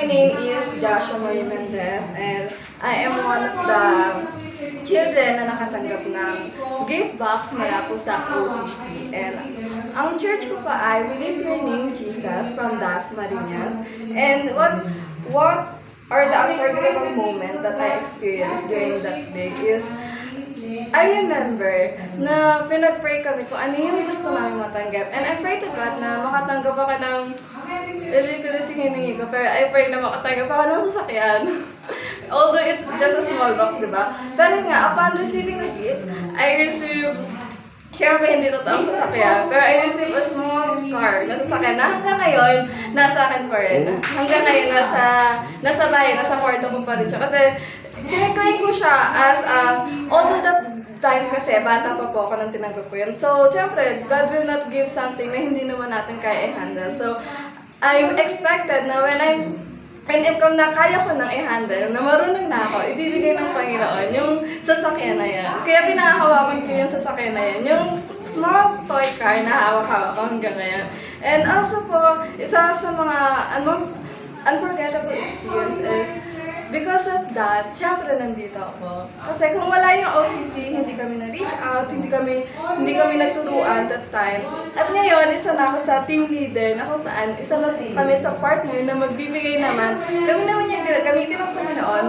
name is Joshua Marie Mendez, and I am one of the children na nakatanggap ng gift box mula po sa OCC. And ang church ko pa ay Believe Your Name Jesus from Dasmariñas. And what are the unforgettable moment that I experienced during that day is I remember na pinag-pray kami kung ano yung gusto namin matanggap. And I pray to God na makatanggap ako ng ridiculous yung hiningi ko, pero I pray na makatanggap ako ng sasakyan. Although it's just a small box, di ba? Pero nga, upon receiving the gift, I received, syempre hindi totoo sasakyan, pero I received a small car na sasakyan na hanggang ngayon, nasa akin pa rin. Hanggang ngayon, nasa bahay, nasa kwarto ko pa rin siya. Kasi, kiniklaim ko siya as, although that time kasi, bata pa po ako nang tinanggap ko yun. So, syempre, God will not give something na hindi naman natin kaya i-handle. So, I expected na when na kaya ko nang i-handle, na marunong na ako, ibibigay ng Panginoon yung sasakyan na yan. Kaya pinakahawakan ko yung sasakyan na yan, yung small toy car na hawak-hawak ko hanggang ngayon. And also po, isa sa mga unforgettable experience is, because of that, syempre nandito ako. Kasi kung wala yung OCC, hindi kami na-reach out, hindi kami nagturuan that time. At ngayon, isa na ako sa team leader na kung saan, isa na kami sa partner na magbibigay naman. Kami naman yung gamitin ng Panginoon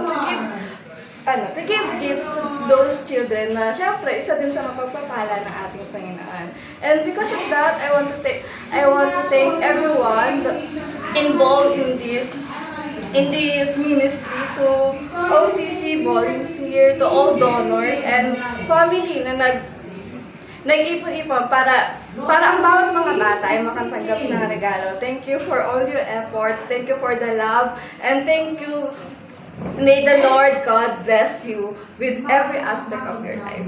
to give gifts to those children na syempre, isa din sa mapagpapala ng ating Panginoon. And because of that, I want to thank everyone involved in this ministry, to OCC volunteer, to all donors and family na nag-ipon-ipon para ang bawat mga bata ay makatanggap ng regalo. Thank you for all your efforts, thank you for the love, and thank you. May the Lord God bless you with every aspect of your life.